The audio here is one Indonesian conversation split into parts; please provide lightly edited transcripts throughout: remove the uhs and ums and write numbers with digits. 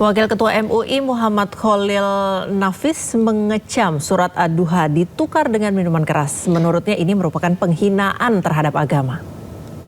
Wakil Ketua MUI Muhammad Khalil Nafis mengecam surat Ad-Duha ditukar dengan minuman keras. Menurutnya ini merupakan penghinaan terhadap agama.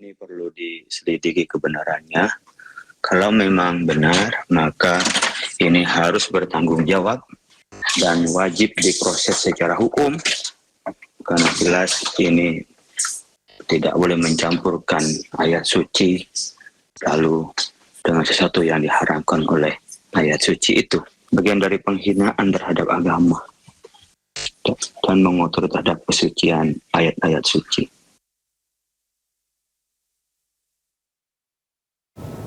Ini perlu diselidiki kebenarannya. Kalau memang benar, maka ini harus bertanggung jawab dan wajib diproses secara hukum. Karena jelas ini tidak boleh mencampurkan ayat suci lalu dengan sesuatu yang diharamkan oleh ayat suci itu. Bagian dari penghinaan terhadap agama dan mengotor terhadap kesucian ayat-ayat suci.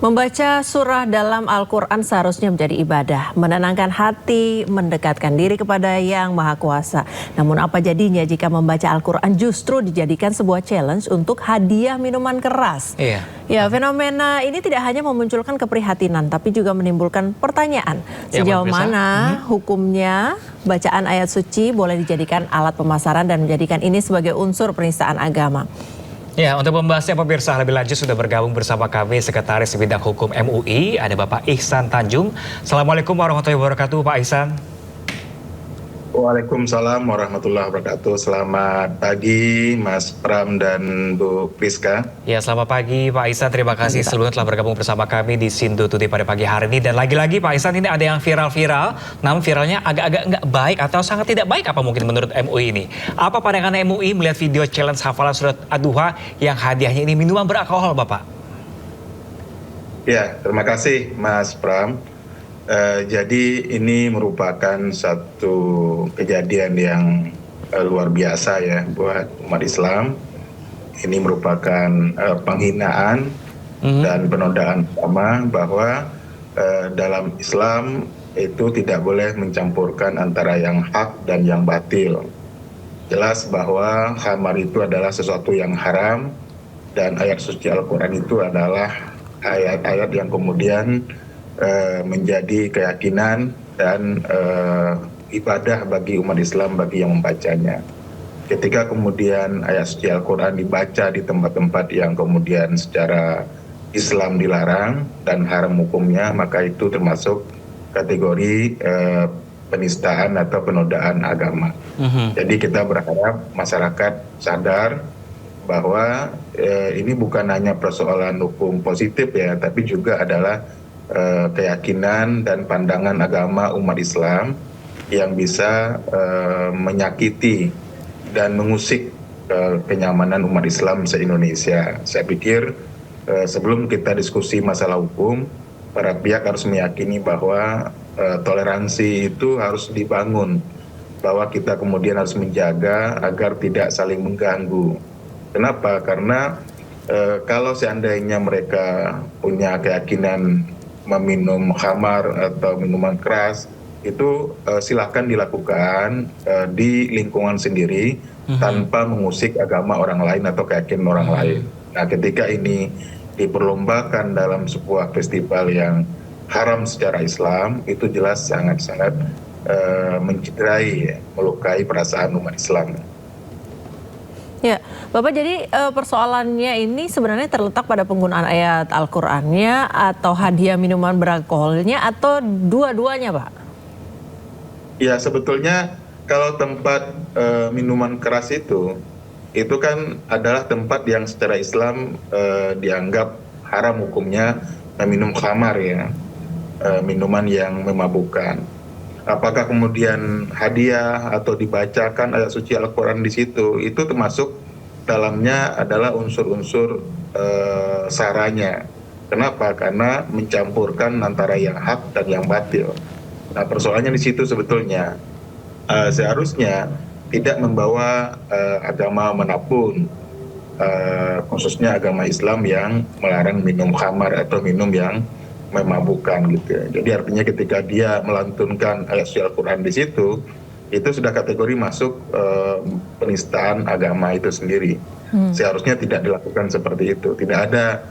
Membaca surah dalam Al-Quran seharusnya menjadi ibadah, menenangkan hati, mendekatkan diri kepada Yang Maha Kuasa. Namun apa jadinya jika membaca Al-Quran justru dijadikan sebuah challenge untuk hadiah minuman keras? Ya, fenomena ini tidak hanya memunculkan keprihatinan, tapi juga menimbulkan pertanyaan. Sejauh mana hukumnya bacaan ayat suci boleh dijadikan alat pemasaran dan menjadikan ini sebagai unsur penistaan agama? Ya, untuk membahasnya pemirsa lebih lanjut sudah bergabung bersama kami Sekretaris Bidang Hukum MUI, ada Bapak Ihsan Tanjung. Assalamualaikum warahmatullahi wabarakatuh, Pak Ihsan. Waalaikumsalam warahmatullahi wabarakatuh. Selamat pagi Mas Pram dan Bu Priska. Ya, selamat pagi Pak Ihsan. Terima kasih sebelumnya telah bergabung bersama kami di Sindu Tuti pada pagi hari ini. Dan lagi-lagi Pak Ihsan, ini ada yang viral-viral, namun viralnya agak-agak nggak baik atau sangat tidak baik apa mungkin menurut MUI ini. Apa pandangan MUI melihat video challenge hafalan surat Ad-Duha yang hadiahnya ini minuman beralkohol, Bapak? Ya, terima kasih Mas Pram. Jadi ini merupakan satu kejadian yang luar biasa ya buat umat Islam. Ini merupakan penghinaan dan penodaan agama, bahwa dalam Islam itu tidak boleh mencampurkan antara yang hak dan yang batil. Jelas bahwa khamar itu adalah sesuatu yang haram, dan ayat suci Al-Quran itu adalah ayat-ayat yang kemudian menjadi keyakinan dan ibadah bagi umat Islam, bagi yang membacanya. Ketika kemudian ayat suci Al-Quran dibaca di tempat-tempat yang kemudian secara Islam dilarang dan haram hukumnya, maka itu termasuk kategori penistaan atau penodaan agama. Jadi kita berharap masyarakat sadar bahwa ini bukan hanya persoalan hukum positif ya, tapi juga adalah keyakinan dan pandangan agama umat Islam yang bisa menyakiti dan mengusik kenyamanan umat Islam se-Indonesia. Saya pikir sebelum kita diskusi masalah hukum, para pihak harus meyakini bahwa toleransi itu harus dibangun, bahwa kita kemudian harus menjaga agar tidak saling mengganggu. Kenapa? Karena kalau seandainya mereka punya keyakinan meminum khamar atau minuman keras, itu silahkan dilakukan di lingkungan sendiri tanpa mengusik agama orang lain atau keyakinan orang lain. Nah, ketika ini diperlombakan dalam sebuah festival yang haram secara Islam, itu jelas sangat-sangat mencederai, melukai perasaan umat Islam. Ya, Bapak, jadi persoalannya ini sebenarnya terletak pada penggunaan ayat Al-Qur'annya atau hadiah minuman beralkoholnya atau dua-duanya, Pak? Ya, sebetulnya kalau tempat minuman keras itu kan adalah tempat yang secara Islam dianggap haram hukumnya meminum khamar ya, minuman yang memabukkan. Apakah kemudian hadiah atau dibacakan ayat suci Al-Quran di situ, itu termasuk dalamnya adalah unsur-unsur saranya. Kenapa? Karena mencampurkan antara yang hak dan yang batil. Nah, persoalannya di situ sebetulnya. Seharusnya tidak membawa agama manapun, khususnya agama Islam yang melarang minum khamar atau minum yang memabukkan gitu. Jadi artinya ketika dia melantunkan ayat suci Al-Quran di situ, itu sudah kategori masuk penistaan agama itu sendiri. Seharusnya tidak dilakukan seperti itu. Tidak ada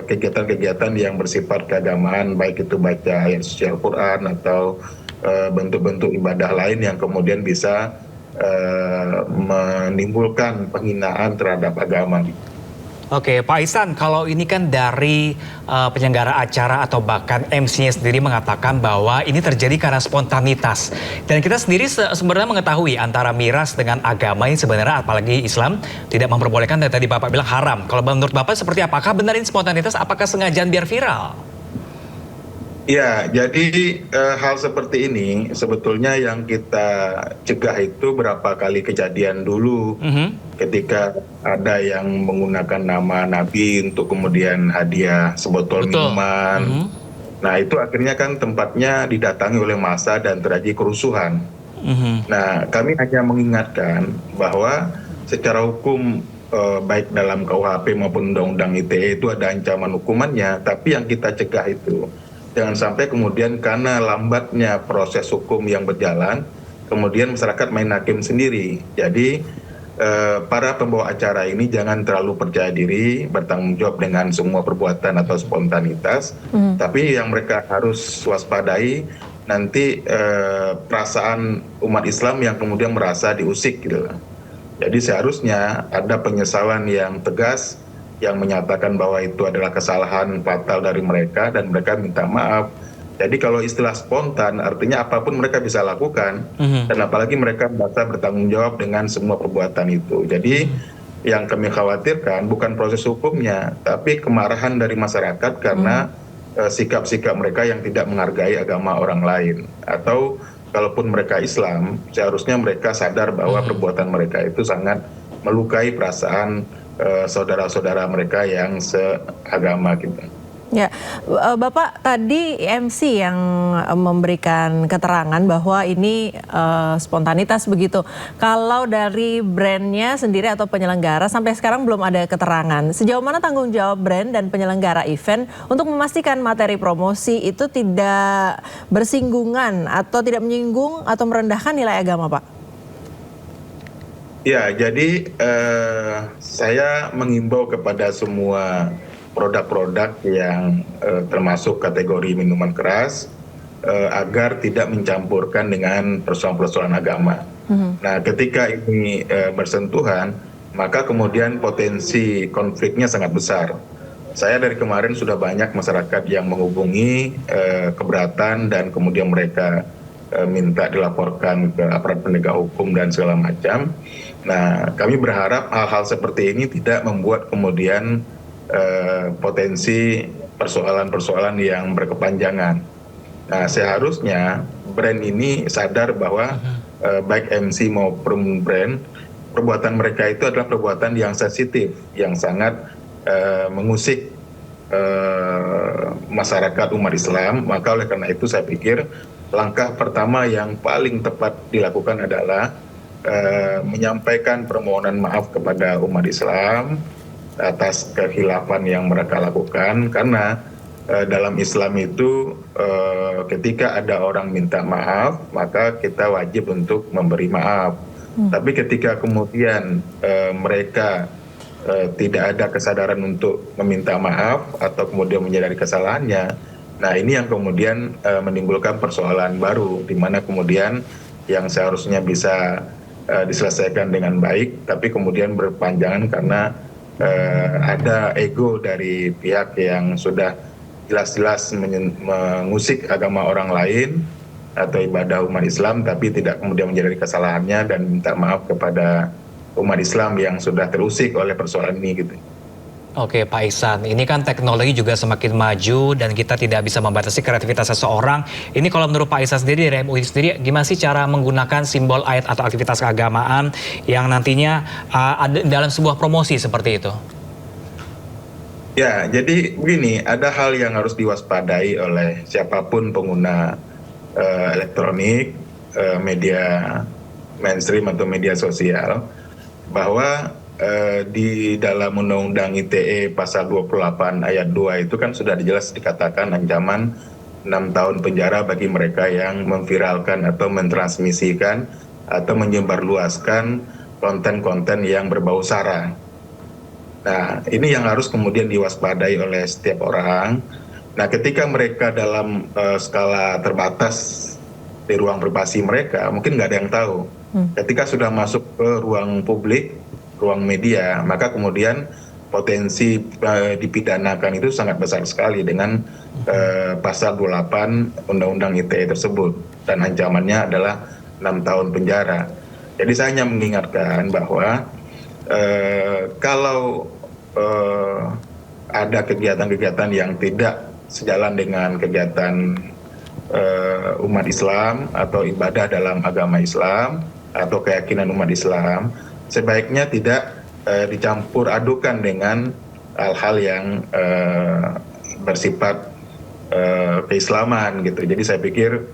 kegiatan-kegiatan yang bersifat keagamaan, baik itu baca ayat suci Al-Quran atau bentuk-bentuk ibadah lain yang kemudian bisa menimbulkan penghinaan terhadap agama. Oke, Pak Ihsan, kalau ini kan dari penyelenggara acara atau bahkan MC-nya sendiri mengatakan bahwa ini terjadi karena spontanitas. Dan kita sendiri sebenarnya mengetahui antara miras dengan agama ini sebenarnya apalagi Islam tidak memperbolehkan dan tadi Bapak bilang haram. Kalau menurut Bapak seperti apakah benar ini spontanitas, apakah sengajaan biar viral? Ya, jadi hal seperti ini sebetulnya yang kita cegah itu berapa kali kejadian dulu ketika ada yang menggunakan nama Nabi untuk kemudian hadiah sebotol minuman. Nah itu akhirnya kan tempatnya didatangi oleh massa dan terjadi kerusuhan. Nah kami hanya mengingatkan bahwa secara hukum baik dalam KUHP maupun Undang-Undang ITE itu ada ancaman hukumannya, tapi yang kita cegah itu jangan sampai kemudian karena lambatnya proses hukum yang berjalan, kemudian masyarakat main hakim sendiri. Jadi para pembawa acara ini jangan terlalu percaya diri, bertanggung jawab dengan semua perbuatan atau spontanitas. Tapi yang mereka harus waspadai nanti perasaan umat Islam yang kemudian merasa diusik gitu. Jadi seharusnya ada penyesalan yang tegas yang menyatakan bahwa itu adalah kesalahan fatal dari mereka dan mereka minta maaf. Jadi kalau istilah spontan artinya apapun mereka bisa lakukan dan apalagi mereka merasa bertanggung jawab dengan semua perbuatan itu. Jadi yang kami khawatirkan bukan proses hukumnya tapi kemarahan dari masyarakat karena sikap-sikap mereka yang tidak menghargai agama orang lain. Atau kalaupun mereka Islam seharusnya mereka sadar bahwa perbuatan mereka itu sangat melukai perasaan saudara-saudara mereka yang seagama gitu. Ya, Bapak tadi MC yang memberikan keterangan bahwa ini spontanitas begitu. Kalau dari brandnya sendiri atau penyelenggara sampai sekarang belum ada keterangan. Sejauh mana tanggung jawab brand dan penyelenggara event untuk memastikan materi promosi itu tidak bersinggungan atau tidak menyinggung atau merendahkan nilai agama, Pak? Ya, jadi saya mengimbau kepada semua produk-produk yang termasuk kategori minuman keras agar tidak mencampurkan dengan persoalan-persoalan agama. Nah, ketika ini bersentuhan, maka kemudian potensi konfliknya sangat besar. Saya dari kemarin sudah banyak masyarakat yang menghubungi keberatan dan kemudian mereka minta dilaporkan ke aparat penegak hukum dan segala macam. Nah, kami berharap hal-hal seperti ini tidak membuat kemudian potensi persoalan-persoalan yang berkepanjangan. Nah, seharusnya brand ini sadar bahwa baik MC maupun brand, perbuatan mereka itu adalah perbuatan yang sensitif, yang sangat mengusik masyarakat umat Islam. Maka oleh karena itu saya pikir langkah pertama yang paling tepat dilakukan adalah menyampaikan permohonan maaf kepada umat Islam atas kekhilafan yang mereka lakukan, karena dalam Islam itu ketika ada orang minta maaf maka kita wajib untuk memberi maaf. Tapi ketika kemudian mereka tidak ada kesadaran untuk meminta maaf atau kemudian menyadari kesalahannya, nah ini yang kemudian menimbulkan persoalan baru, di mana kemudian yang seharusnya bisa diselesaikan dengan baik, tapi kemudian berpanjangan karena ada ego dari pihak yang sudah jelas-jelas mengusik agama orang lain atau ibadah umat Islam, tapi tidak kemudian menyadari kesalahannya dan minta maaf kepada umat Islam yang sudah terusik oleh persoalan ini gitu. Oke Pak Ihsan, ini kan teknologi juga semakin maju dan kita tidak bisa membatasi kreativitas seseorang. Ini kalau menurut Pak Ihsan sendiri dari MUI sendiri, gimana sih cara menggunakan simbol ayat atau aktivitas keagamaan yang nantinya ada dalam sebuah promosi seperti itu? Ya, jadi begini, ada hal yang harus diwaspadai oleh siapapun pengguna elektronik, media mainstream atau media sosial, bahwa di dalam Undang-Undang ITE pasal 28 ayat 2 itu kan sudah jelas dikatakan ancaman 6 tahun penjara bagi mereka yang memviralkan atau mentransmisikan atau menyebarluaskan konten-konten yang berbau sara. Nah, ini yang harus kemudian diwaspadai oleh setiap orang. Nah, ketika mereka dalam skala terbatas di ruang privasi mereka, mungkin nggak ada yang tahu. Ketika sudah masuk ke ruang publik, ruang media, maka kemudian potensi dipidanakan itu sangat besar sekali dengan pasal 28 Undang-Undang ITE tersebut, dan ancamannya adalah 6 tahun penjara. Jadi saya hanya mengingatkan bahwa kalau ada kegiatan-kegiatan yang tidak sejalan dengan kegiatan umat Islam atau ibadah dalam agama Islam atau keyakinan umat Islam, sebaiknya tidak dicampur adukan dengan hal-hal yang bersifat keislaman gitu. Jadi saya pikir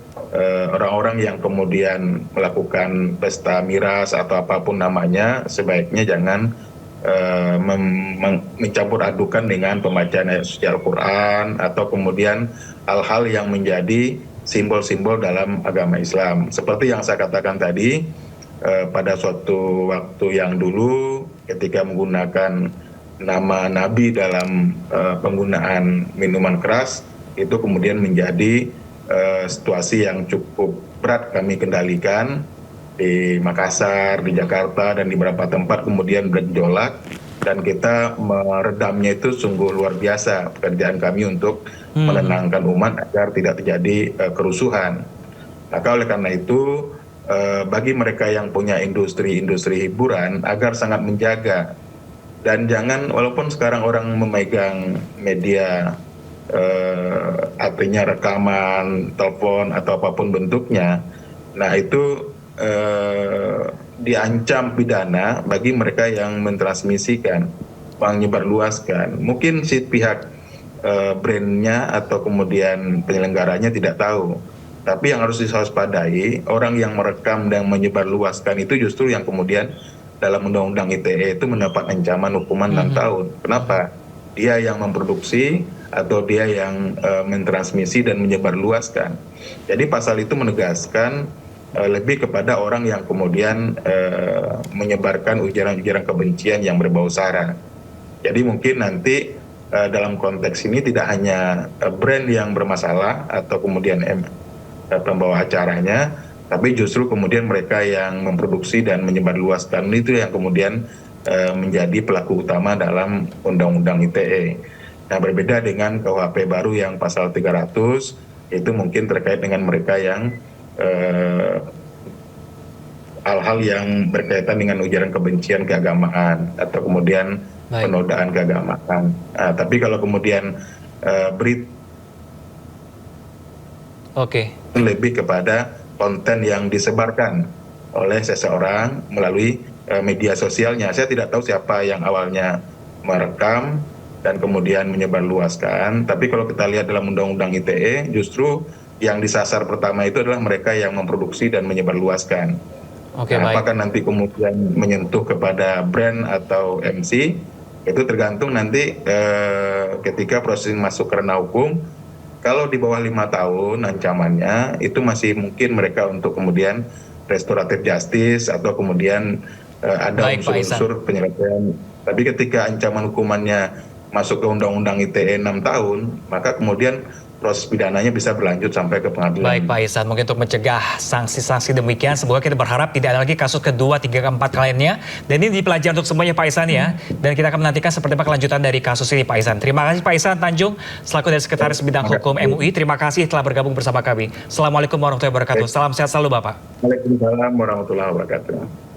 orang-orang yang kemudian melakukan pesta miras atau apapun namanya, sebaiknya jangan mencampur adukan dengan pembacaan ayat suci Al-Quran atau kemudian hal-hal yang menjadi simbol-simbol dalam agama Islam. Seperti yang saya katakan tadi, pada suatu waktu yang dulu ketika menggunakan nama Nabi dalam penggunaan minuman keras, itu kemudian menjadi situasi yang cukup berat kami kendalikan di Makassar, di Jakarta, dan di beberapa tempat kemudian bergejolak, dan kita meredamnya itu sungguh luar biasa pekerjaan kami untuk menenangkan umat agar tidak terjadi kerusuhan. Maka oleh karena itu bagi mereka yang punya industri hiburan agar sangat menjaga, dan jangan, walaupun sekarang orang memegang media artinya rekaman, telepon atau apapun bentuknya, nah itu diancam pidana bagi mereka yang mentransmisikan, menyebarluaskan. Mungkin si pihak brandnya atau kemudian penyelenggaranya tidak tahu, tapi yang harus diwaspadai, orang yang merekam dan menyebarluaskan itu justru yang kemudian dalam Undang-Undang ITE itu mendapat ancaman hukuman 6 tahun. Kenapa? Dia yang memproduksi atau dia yang mentransmisi dan menyebarluaskan. Jadi pasal itu menegaskan lebih kepada orang yang kemudian menyebarkan ujaran-ujaran kebencian yang berbau sara. Jadi mungkin nanti dalam konteks ini tidak hanya brand yang bermasalah atau kemudian pembawa acaranya, tapi justru kemudian mereka yang memproduksi dan menyebarluaskan itu yang kemudian menjadi pelaku utama dalam Undang-Undang ITE. Nah, berbeda dengan KUHP baru yang pasal 300, itu mungkin terkait dengan mereka yang hal-hal yang berkaitan dengan ujaran kebencian keagamaan atau kemudian penodaan keagamaan. Nah, tapi kalau kemudian berita lebih kepada konten yang disebarkan oleh seseorang melalui media sosialnya. Saya tidak tahu siapa yang awalnya merekam dan kemudian menyebarluaskan, tapi kalau kita lihat dalam Undang-Undang ITE, justru yang disasar pertama itu adalah mereka yang memproduksi dan menyebarluaskan. Apakah nanti kemudian menyentuh kepada brand atau MC, itu tergantung nanti ketika proses masuk ke ranah hukum. Kalau di bawah 5 tahun ancamannya, itu masih mungkin mereka untuk kemudian restoratif justice atau kemudian ada unsur-unsur penyelesaian. Tapi ketika ancaman hukumannya masuk ke Undang-Undang ITE 6 tahun, maka kemudian proses pidananya bisa berlanjut sampai ke pengadilan. Baik Pak Ihsan, mungkin untuk mencegah sanksi-sanksi demikian, semoga kita berharap tidak ada lagi kasus kedua, 3, keempat lainnya. Dan ini dipelajari untuk semuanya Pak Ihsan ya. Dan kita akan menantikan seperti apa kelanjutan dari kasus ini Pak Ihsan. Terima kasih Pak Ihsan Tanjung, selaku dari Sekretaris Bidang Hukum MUI. Terima kasih telah bergabung bersama kami. Assalamualaikum warahmatullahi wabarakatuh. Salam sehat selalu Bapak. Waalaikumsalam warahmatullahi wabarakatuh.